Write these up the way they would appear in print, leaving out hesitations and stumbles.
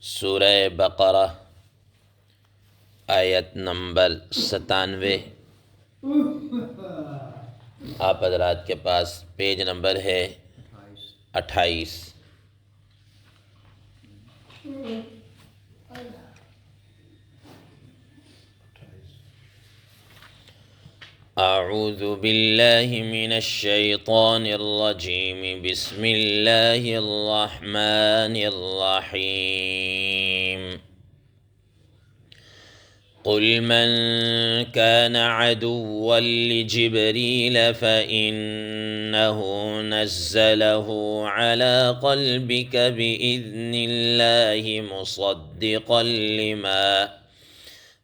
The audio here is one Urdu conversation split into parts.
سورہ بقرہ آیت نمبر 97۔ آپ حضرات کے پاس پیج نمبر ہے 28۔ اعوذ باللہ من الشیطان الرجیم، بسم اللہ الرحمن الرحیم۔ قل من كان عدوا لجبريل فإنه نزله على قلبك بإذن الله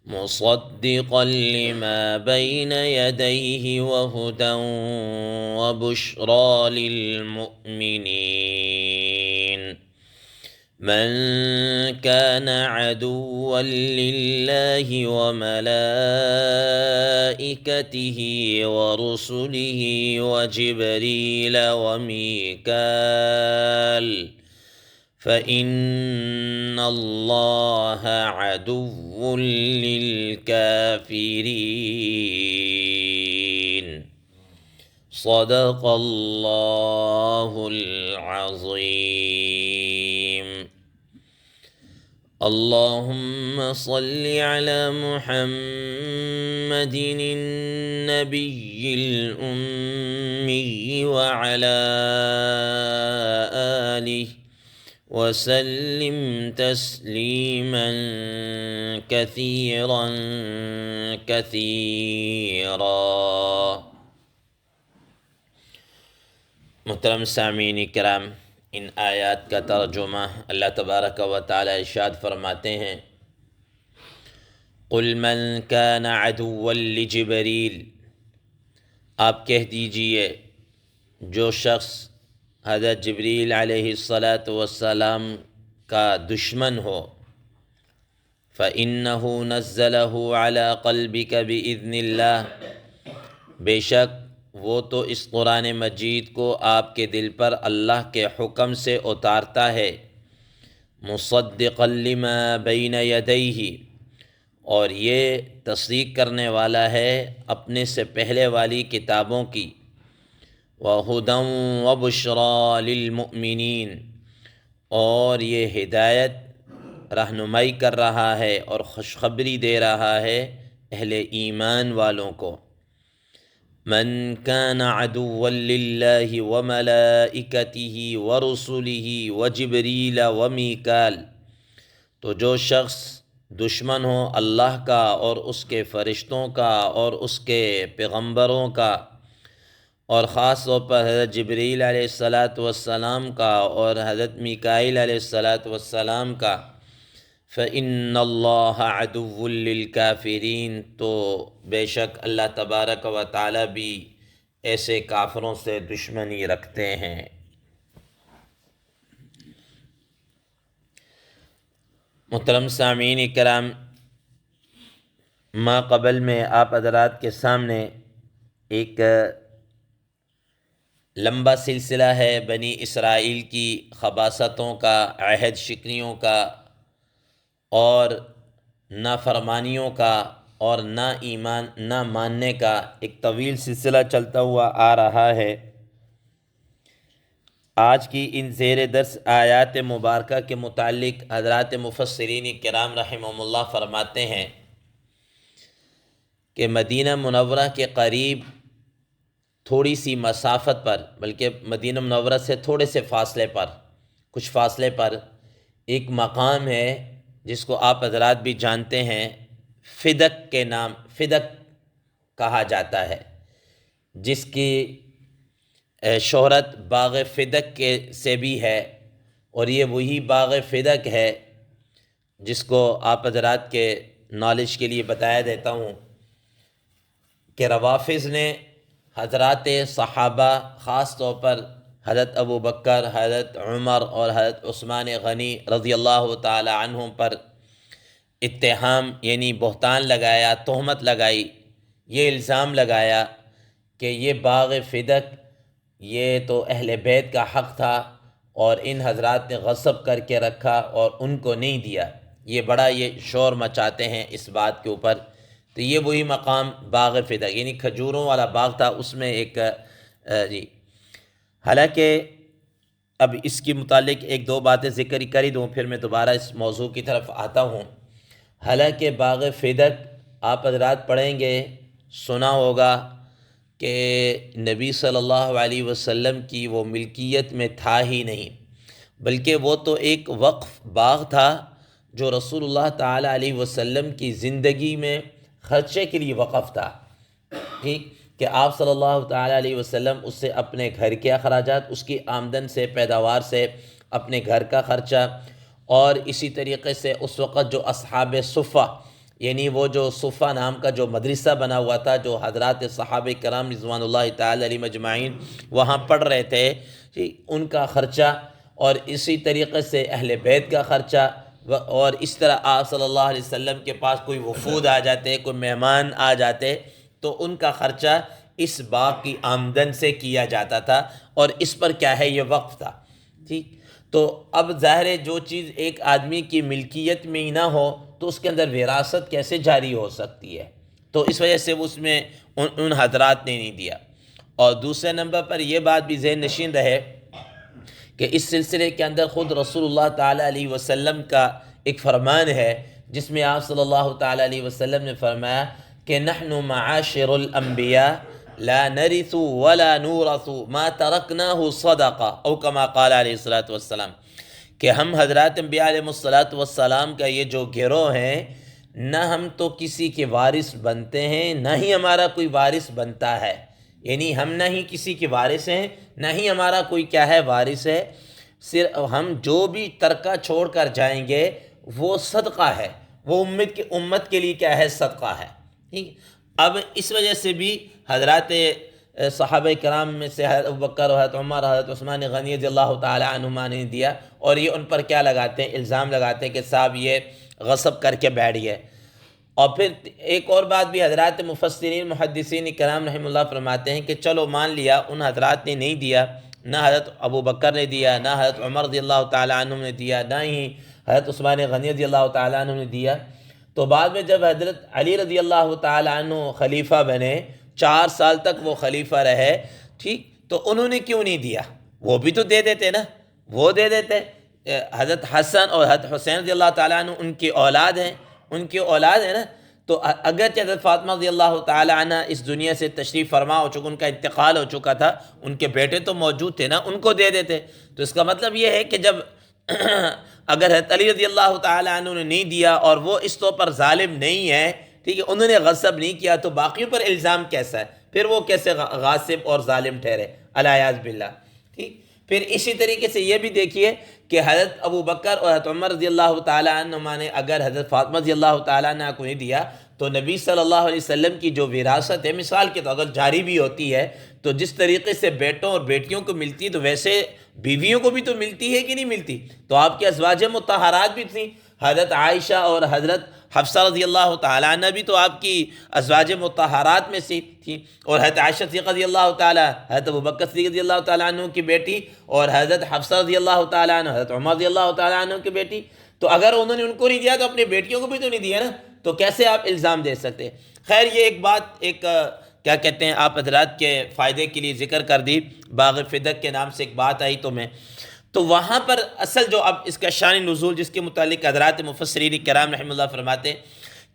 مصدقا لما بين يديه وهدى وبشرى للمؤمنين۔ من كان عدوا لله وملائكته ورسله وجبريل وميكال فإن الله عدو للكافرين۔ صدق الله العظيم۔ اللهم صل على محمد النبي الأمي وعلى آله وسلم تسليما كثيرا كثيرا۔ محترم سامعین کرام، ان آیات کا ترجمہ اللہ تبارک و تعالی ارشاد فرماتے ہیں، قل من کان عدوا لجبریل، آپ کہہ دیجئے جو شخص حضرت جبریل علیہ السلام کا دشمن ہو، فإنہ نزلہ علی قلبک بإذن اللہ، بے شک وہ تو اس قرآن مجید کو آپ کے دل پر اللہ کے حکم سے اتارتا ہے، مصدقا لما بین یدیہ، اور یہ تصدیق کرنے والا ہے اپنے سے پہلے والی کتابوں کی، وہدی وبشریٰ للمؤمنین، اور یہ ہدایت رہنمائی کر رہا ہے اور خوشخبری دے رہا ہے اہل ایمان والوں کو۔ من كان عدوا لله وملائكته ورسله وجبريل وميكال، تو جو شخص دشمن ہو اللہ کا اور اس کے فرشتوں کا اور اس کے پیغمبروں کا، اور خاص طور پر حضرت جبریل علیہ السلام کا اور حضرت میکائیل علیہ السلام کا، فإن اللہ عدو للکافرین، تو بے شک اللہ تبارک و تعالی بھی ایسے کافروں سے دشمنی رکھتے ہیں۔ محترم سامعین کرام، ما قبل میں آپ حضرات کے سامنے ایک لمبا سلسلہ ہے بنی اسرائیل کی خباثتوں کا، عہد شکنیوں کا اور نافرمانیوں کا اور نہ ماننے کا ایک طویل سلسلہ چلتا ہوا آ رہا ہے۔ آج کی ان زیر درس آیات مبارکہ کے متعلق حضرات مفسرین کرام رحمہم اللہ فرماتے ہیں کہ مدینہ منورہ کے قریب تھوڑی سی مسافت پر، بلکہ مدینہ منورہ سے تھوڑے سے فاصلے پر، کچھ فاصلے پر ایک مقام ہے جس کو آپ حضرات بھی جانتے ہیں، فدق کہا جاتا ہے، جس کی شہرت باغ فدق سے بھی ہے، اور یہ وہی باغ فدق ہے جس کو آپ حضرات کے نالج کے لیے بتایا دیتا ہوں کہ روافض نے حضرات صحابہ، خاص طور پر حضرت ابو بکر، حضرت عمر اور حضرت عثمان غنی رضی اللہ تعالی عنہم پر اتہام یعنی بہتان لگایا، تہمت لگائی، یہ الزام لگایا کہ یہ باغ فدق یہ تو اہل بیت کا حق تھا اور ان حضرات نے غصب کر کے رکھا اور ان کو نہیں دیا، یہ بڑا یہ شور مچاتے ہیں اس بات کے اوپر۔ تو یہ وہی مقام باغ فدق یعنی کھجوروں والا باغ تھا، اس میں ایک جی حالانکہ اب اس کے متعلق ایک دو باتیں ذکر کر ہی دوں، پھر میں دوبارہ اس موضوع کی طرف آتا ہوں۔ حالانکہ باغ فدق آپ حضرات پڑھیں گے، سنا ہوگا کہ نبی صلی اللہ علیہ وسلم کی وہ ملکیت میں تھا ہی نہیں، بلکہ وہ تو ایک وقف باغ تھا جو رسول اللہ تعالیٰ علیہ وسلم کی زندگی میں خرچے کے لیے وقف تھا، ٹھیک، کہ آپ صلی اللہ تعالیٰ علیہ وسلم اس سے اپنے گھر کے اخراجات، اس کی آمدن سے، پیداوار سے اپنے گھر کا خرچہ، اور اسی طریقے سے اس وقت جو اصحاب صفہ یعنی وہ جو صفہ نام کا جو مدرسہ بنا ہوا تھا، جو حضرات صحابہ کرام رضوان اللہ تعالی علیہ مجمعین وہاں پڑھ رہے تھے، ان کا خرچہ، اور اسی طریقے سے اہل بیت کا خرچہ، اور اس طرح آپ صلی اللہ علیہ وسلم کے پاس کوئی وفود آ جاتے، کوئی مہمان آ جاتے، تو ان کا خرچہ اس باغ کی آمدن سے کیا جاتا تھا، اور اس پر کیا ہے یہ وقف تھا، ٹھیک۔ تو اب ظاہر ہے جو چیز ایک آدمی کی ملکیت میں ہی نہ ہو تو اس کے اندر وراثت کیسے جاری ہو سکتی ہے، تو اس وجہ سے اس میں ان حضرات نے نہیں دیا۔ اور دوسرے نمبر پر یہ بات بھی ذہن نشین رہے کہ اس سلسلے کے اندر خود رسول اللہ تعالیٰ علیہ وسلم کا ایک فرمان ہے، جس میں آپ صلی اللہ تعالیٰ علیہ وسلم نے فرمایا کہ نحن معاشر الانبیاء لا نرث ولا نورث ما ترکناہ صدقہ، او کما قال علیہ الصلوۃ والسلام، کہ ہم حضرات انبیاء علیہ الصلوۃ والسلام کا یہ جو گروہ ہے، نہ ہم تو کسی کے وارث بنتے ہیں، نہ ہی ہمارا کوئی وارث بنتا ہے، یعنی ہم نہ ہی کسی کے وارث ہیں، نہ ہی ہمارا کوئی کیا ہے وارث ہے، صرف ہم جو بھی ترکہ چھوڑ کر جائیں گے وہ صدقہ ہے، وہ امت کے لیے کیا ہے صدقہ ہے، ٹھیک۔ اب اس وجہ سے بھی حضرات صحابہ کرام میں سے حضرت ابوبکر، حضرت عمر، حضرت عثمان غنی رضی اللہ تعالیٰ عنہما نے دیا، اور یہ ان پر کیا لگاتے ہیں، الزام لگاتے ہیں کہ صاحب یہ غصب کر کے بیٹھ گئے۔ اور پھر ایک اور بات بھی حضرات مفسرین محدثین کرام رحمہ اللہ فرماتے ہیں کہ چلو مان لیا ان حضرات نے نہیں دیا، نہ حضرت ابوبکر نے دیا، نہ حضرت عمر رضی اللہ تعالیٰ عنہ نے دیا، نہ ہی حضرت عثمان غنی رضی اللہ تعالیٰ عنہ نے دیا، تو بعد میں جب حضرت علی رضی اللہ تعالیٰ عنہ خلیفہ بنے، 4 سال تک وہ خلیفہ رہے، ٹھیک، تو انہوں نے کیوں نہیں دیا؟ وہ بھی تو دے دیتے نا، وہ دے دیتے۔ حضرت حسن اور حضرت حسین رضی اللہ تعالیٰ عنہ ان کی اولاد ہیں، ان کی اولاد ہے نا، تو اگرچہ حضرت فاطمہ رضی اللہ تعالیٰ عنہ اس دنیا سے تشریف فرما ہو چکا، ان کا انتقال ہو چکا تھا، ان کے بیٹے تو موجود تھے نا، ان کو دے دیتے۔ تو اس کا مطلب یہ ہے کہ جب اگر حضرت علی رضی اللہ تعالیٰ عنہ نے نہیں دیا اور وہ اس طور پر ظالم نہیں ہے، ٹھیک ہے، انہوں نے غصب نہیں کیا، تو باقیوں پر الزام کیسا ہے؟ پھر وہ کیسے غاصب اور ظالم ٹھہرے؟ الیاذ باللہ، ٹھیک۔ پھر اسی طریقے سے یہ بھی دیکھیے کہ حضرت ابوبکر اور حضرت عمر رضی اللہ تعالیٰ عنہ نے اگر حضرت فاطمہ رضی اللہ تعالیٰ عنہ کو نہیں دیا، تو نبی صلی اللہ علیہ وسلم کی جو وراثت ہے، مثال کے طور اگر جاری بھی ہوتی ہے، تو جس طریقے سے بیٹوں اور بیٹیوں کو ملتی ہے تو ویسے بیویوں کو بھی تو ملتی ہے کہ نہیں ملتی؟ تو آپ کے ازواج مطہرات بھی تھیں، حضرت عائشہ اور حضرت حفصہ رضی اللہ تعالیٰ عنہ بھی تو آپ کی ازواج مطہرات میں سے تھیں، اور حضرت عائشہ صدیقہ رضی اللہ تعالیٰ، حضرت ابوبکر صدیق رضی اللہ تعالیٰ عنہ کی بیٹی، اور حضرت حفصہ رضی اللہ تعالیٰ عنہ، حضرت عمر رضی اللہ تعالیٰ عنہ کی بیٹی۔ تو اگر انہوں نے ان کو نہیں دیا تو اپنی بیٹیوں کو بھی تو نہیں دیا نا، تو کیسے آپ الزام دے سکتے؟ خیر یہ ایک بات، ایک کیا کہتے ہیں، آپ حضرات کے فائدے کے لیے ذکر کر دی، باغ فدق کے نام سے ایک بات آئی تو وہاں پر اصل جو اب اس کا شان نزول جس کے متعلق حضرات مفسرین کرام رحمہ اللہ فرماتے ہیں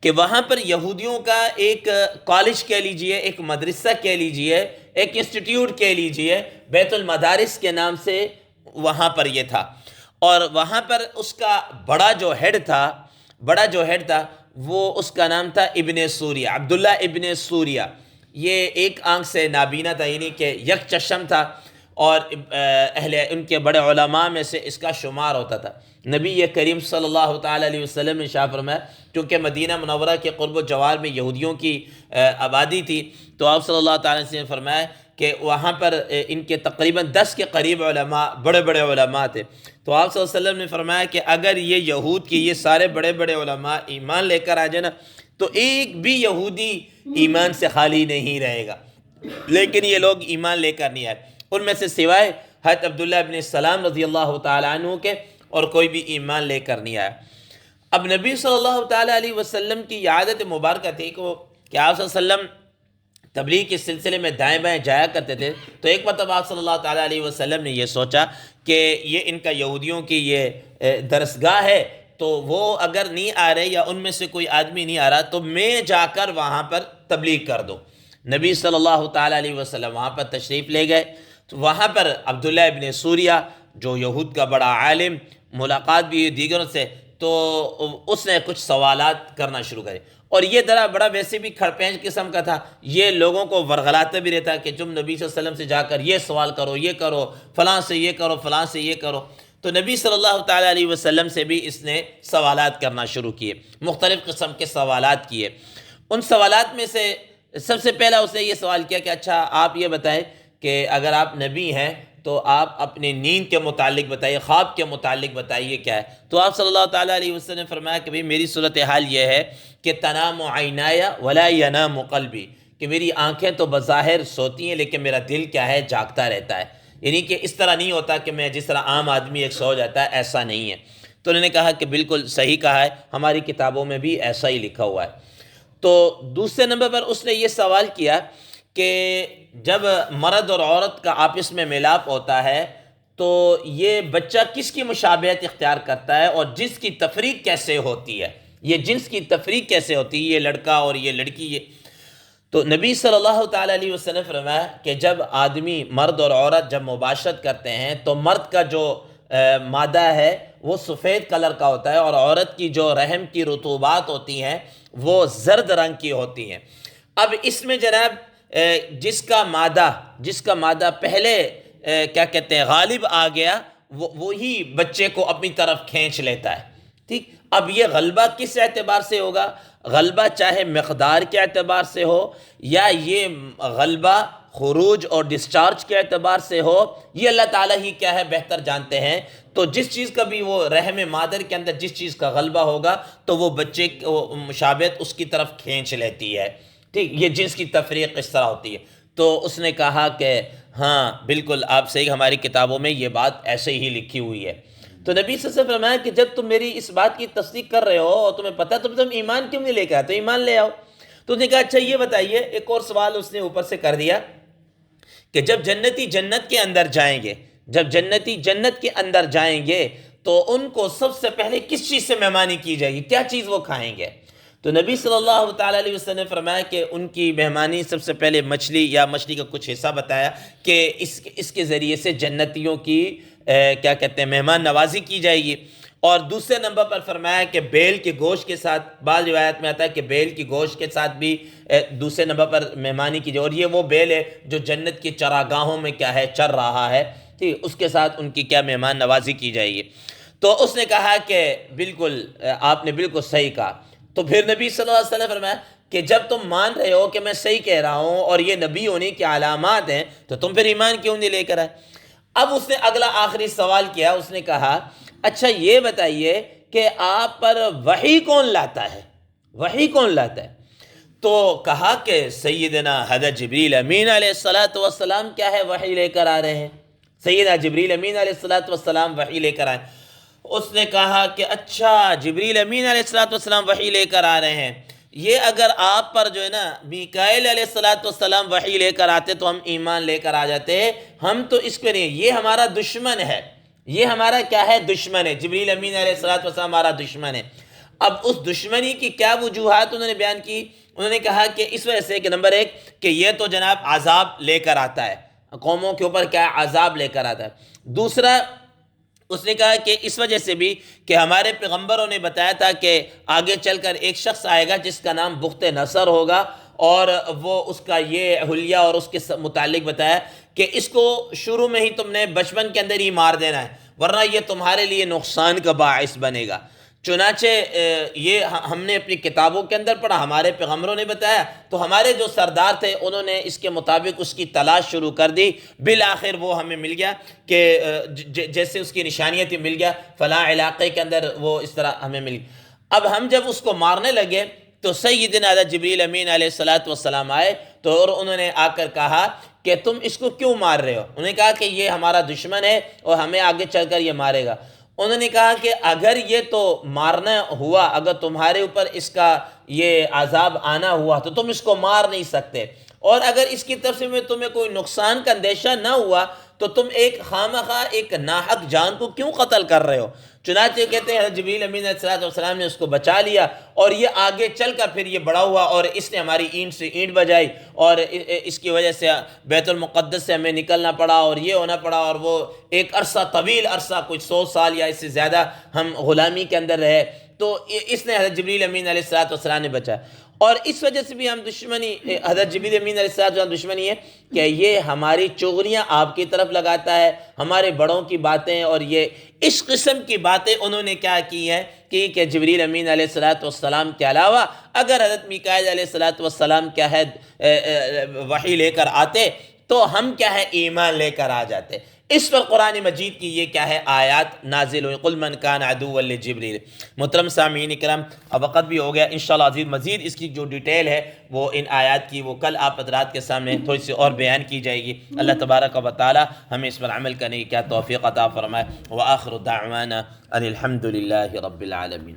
کہ وہاں پر یہودیوں کا ایک کالج کہہ لیجئے، ایک مدرسہ کہہ لیجئے، ایک انسٹیٹیوٹ کہہ لیجئے، بیت المدارس کے نام سے وہاں پر یہ تھا، اور وہاں پر اس کا بڑا جو ہیڈ تھا وہ اس کا نام تھا ابن سوریہ، عبداللہ ابن سوریہ۔ یہ ایک آنکھ سے نابینا تھا، یعنی کہ یک چشم تھا، اور ان کے بڑے علماء میں سے اس کا شمار ہوتا تھا۔ نبی کریم صلی اللہ تعالیٰ علیہ وسلم نے ارشاد فرمایا، کیونکہ مدینہ منورہ کے قرب و جوار میں یہودیوں کی آبادی تھی، تو آپ صلی اللہ تعالیٰ علیہ وسلم نے فرمایا کہ وہاں پر ان کے تقریباً 10 کے قریب علماء، بڑے بڑے علماء تھے۔ تو آپ صلی اللہ علیہ وسلم نے فرمایا کہ اگر یہ یہود کی یہ سارے بڑے بڑے علماء ایمان لے کر آ جائے نا، تو ایک بھی یہودی ایمان سے خالی نہیں رہے گا، لیکن یہ لوگ ایمان لے کر نہیں آئے۔ ان میں سے سوائے حضرت عبداللہ ابن السلام رضی اللہ تعالیٰ عنہ کے، اور کوئی بھی ایمان لے کر نہیں آیا۔ اب نبی صلی اللہ تعالیٰ علیہ وسلم کی یہ عادت مبارکہ تھی کہ آپ صلی اللہ علیہ وسلم تبلیغ کے سلسلے میں دائیں بائیں جایا کرتے تھے۔ تو ایک مرتبہ آپ صلی اللہ تعالیٰ علیہ وسلم نے یہ سوچا کہ یہ ان کا یہودیوں کی یہ درسگاہ ہے، تو وہ اگر نہیں آ رہے یا ان میں سے کوئی آدمی نہیں آ رہا تو میں جا کر وہاں پر تبلیغ کر دوں۔ نبی صلی اللہ تعالیٰ علیہ وسلم وہاں پر تشریف لے گئے، تو وہاں پر عبداللہ ابن سوریہ جو یہود کا بڑا عالم، ملاقات بھی دیگروں سے، تو اس نے کچھ سوالات کرنا شروع کرے، اور یہ بڑا ویسے بھی کھڑپینچ قسم کا تھا، یہ لوگوں کو ورغلاتا بھی رہتا کہ تم نبی صلی اللہ علیہ وسلم سے جا کر یہ سوال کرو، یہ کرو، فلاں سے یہ کرو، فلاں سے یہ کرو۔ تو نبی صلی اللہ تعالیٰ علیہ وسلم سے بھی اس نے سوالات کرنا شروع کیے، مختلف قسم کے سوالات کیے۔ ان سوالات میں سے سب سے پہلا اس نے یہ سوال کیا کہ اچھا آپ یہ بتائیں کہ اگر آپ نبی ہیں تو آپ اپنے نیند کے متعلق بتائیے، خواب کے متعلق بتائیے کیا ہے۔ تو آپ صلی اللہ تعالیٰ علیہ وسلم نے فرمایا کہ بھئی میری صورتحال یہ ہے کہ تنام عینایا ولا ینام قلبی، کہ میری آنکھیں تو بظاہر سوتی ہیں لیکن میرا دل کیا ہے، جاگتا رہتا ہے، یعنی کہ اس طرح نہیں ہوتا کہ میں جس طرح عام آدمی ایک سو جاتا ہے، ایسا نہیں ہے۔ تو انہوں نے کہا کہ بالکل صحیح کہا ہے، ہماری کتابوں میں بھی ایسا ہی لکھا ہوا ہے۔ تو دوسرے نمبر پر اس نے یہ سوال کیا کہ جب مرد اور عورت کا آپس میں ملاپ ہوتا ہے تو یہ بچہ کس کی مشابہت اختیار کرتا ہے اور جنس کی تفریق کیسے ہوتی ہے، یہ جنس کی تفریق کیسے ہوتی ہے، یہ لڑکا اور یہ لڑکی۔ یہ تو نبی صلی اللہ تعالیٰ علیہ وسلم نے فرمایا کہ جب آدمی، مرد اور عورت جب مباشرت کرتے ہیں تو مرد کا جو مادہ ہے وہ سفید کلر کا ہوتا ہے، اور عورت کی جو رحم کی رطوبات ہوتی ہیں وہ زرد رنگ کی ہوتی ہیں۔ اب اس میں جناب جس کا مادہ پہلے کیا کہتے ہیں غالب آ گیا، وہی بچے کو اپنی طرف کھینچ لیتا ہے، ٹھیک۔ اب یہ غلبہ کس اعتبار سے ہوگا؟ غلبہ چاہے مقدار کے اعتبار سے ہو یا یہ غلبہ خروج اور ڈسچارج کے اعتبار سے ہو، یہ اللہ تعالیٰ ہی کیا ہے بہتر جانتے ہیں۔ تو جس چیز کا بھی وہ رحم مادر کے اندر جس چیز کا غلبہ ہوگا تو وہ بچے کو مشابہت اس کی طرف کھینچ لیتی ہے، ٹھیک۔ یہ جنس کی تفریق اس طرح ہوتی ہے۔ تو اس نے کہا کہ ہاں بالکل آپ صحیح، ہماری کتابوں میں یہ بات ایسے ہی لکھی ہوئی ہے۔ تو نبی صلی اللہ علیہ وسلم فرمایا کہ جب تم میری اس بات کی تصدیق کر رہے ہو اور تمہیں پتہ تو تم ایمان کیوں نہیں لے کے آئے؟ تو ایمان لے آؤ۔ تو اس نے کہا اچھا یہ بتائیے، ایک اور سوال اس نے اوپر سے کر دیا کہ جب جنتی جنت کے اندر جائیں گے، جب جنتی جنت کے اندر جائیں گے تو ان کو سب سے پہلے کس چیز سے مہمانی کی جائے گی، کیا چیز وہ کھائیں گے؟ تو نبی صلی اللہ تعالیٰ علیہ وسلم نے فرمایا کہ ان کی مہمانی سب سے پہلے مچھلی یا مچھلی کا کچھ حصہ بتایا کہ اس کے ذریعے سے جنتیوں کی کیا کہتے ہیں مہمان نوازی کی جائے گی۔ اور دوسرے نمبر پر فرمایا کہ بیل کے گوشت کے ساتھ، بعض روایت میں آتا ہے کہ بیل کی گوشت کے ساتھ بھی دوسرے نمبر پر مہمانی کی جائے، اور یہ وہ بیل ہے جو جنت کی چراگاہوں میں کیا ہے چر رہا ہے، ٹھیک، اس کے ساتھ ان کی کیا مہمان نوازی کی جائے گی۔ تو اس نے کہا کہ بالکل آپ نے بالکل صحیح کہا۔ تو پھر نبی صلی اللہ علیہ وسلم فرمایا کہ جب تم مان رہے ہو کہ میں صحیح کہہ رہا ہوں اور یہ نبی ہونے کی علامات ہیں تو تم پھر ایمان کیوں نہیں لے کر آئے؟ اب اس نے اگلا آخری سوال کیا، اس نے کہا اچھا یہ بتائیے کہ آپ پر وحی کون لاتا ہے، وحی کون لاتا ہے؟ تو کہا کہ سیدنا حضرت جبریل امین علیہ السلام کیا ہے وحی لے کر آ رہے ہیں، سیدنا جبریل امین علیہ السلام وحی لے کر آئے۔ اس نے کہا کہ اچھا جبریل امین علیہ السلام وحی لے کر آ رہے ہیں، یہ اگر آپ پر جو ہے نا میکائیل علیہ السلام وحی لے کر آتے تو ہم ایمان لے کر آ جاتے، ہم تو اس پہ نہیں، یہ ہمارا دشمن ہے، یہ ہمارا کیا ہے دشمن ہے، جبریل امین علیہ السلام ہمارا دشمن ہے۔ اب اس دشمنی کی کیا وجوہات انہوں نے بیان کی؟ انہوں نے کہا کہ اس وجہ سے کہ نمبر ایک کہ یہ تو جناب عذاب لے کر آتا ہے، قوموں کے اوپر کیا عذاب لے کر آتا ہے۔ دوسرا اس نے کہا کہ اس وجہ سے بھی کہ ہمارے پیغمبروں نے بتایا تھا کہ آگے چل کر ایک شخص آئے گا جس کا نام بخت نصر ہوگا، اور وہ اس کا یہ حلیہ اور اس کے متعلق بتایا کہ اس کو شروع میں ہی تم نے بچپن کے اندر ہی مار دینا ہے ورنہ یہ تمہارے لیے نقصان کا باعث بنے گا۔ چنانچہ یہ ہم نے اپنی کتابوں کے اندر پڑھا، ہمارے پیغمبروں نے بتایا، تو ہمارے جو سردار تھے انہوں نے اس کے مطابق اس کی تلاش شروع کر دی، بالآخر وہ ہمیں مل گیا کہ جیسے اس کی نشانیت تھی مل گیا، فلاں علاقے کے اندر وہ اس طرح ہمیں مل گیا۔ اب ہم جب اس کو مارنے لگے تو سیدنا حضرت جبریل امین علیہ السلام آئے تو اور انہوں نے آ کر کہا کہ تم اس کو کیوں مار رہے ہو؟ انہوں نے کہا کہ یہ ہمارا دشمن ہے اور ہمیں آگے چل کر یہ مارے گا۔ انہوں نے کہا کہ اگر یہ تو مارنا ہوا، اگر تمہارے اوپر اس کا یہ عذاب آنا ہوا تو تم اس کو مار نہیں سکتے، اور اگر اس کی طرف سے تمہیں کوئی نقصان کا اندیشہ نہ ہوا تو تم ایک خامخواہ ایک ناحق جان کو کیوں قتل کر رہے ہو؟ چنانچہ کہتے ہیں حضرت جبریل امین علیہ السلام نے اس کو بچا لیا، اور یہ آگے چل کر پھر یہ بڑا ہوا، اور اس نے ہماری اینٹ سے اینٹ بجائی، اور اس کی وجہ سے بیت المقدس سے ہمیں نکلنا پڑا اور یہ ہونا پڑا، اور وہ ایک عرصہ، طویل عرصہ، کچھ 100 سال یا اس سے زیادہ ہم غلامی کے اندر رہے، تو اس نے حضرت جبریل امین علیہ السلام نے بچا۔ اور اس وجہ سے بھی ہم دشمنی، حضرت جبریل امین علیہ السلام دشمنی ہے کہ یہ ہماری چغلیاں آپ کی طرف لگاتا ہے، ہمارے بڑوں کی باتیں، اور یہ اس قسم کی باتیں انہوں نے کیا کی ہیں کہ جبریل امین علیہ السلام کے علاوہ اگر حضرت میکائیل علیہ السلام کیا ہے وحی لے کر آتے تو ہم کیا ہے ایمان لے کر آ جاتے۔ اس پر قرآن مجید کی یہ کیا ہے آیات نازل ہوئی، قل من کان عدوا لجبریل۔ محترم سامعین کرام، اب وقت بھی ہو گیا، انشاءاللہ عزیز مزید اس کی جو ڈیٹیل ہے وہ ان آیات کی وہ کل آپ حضرات کے سامنے تھوڑی سی اور بیان کی جائے گی۔ اللہ تبارک و تعالی ہمیں اس پر عمل کرنے کی کیا توفیق عطا فرمائے۔ وآخر دعوانا ان الحمد للہ رب العالمین۔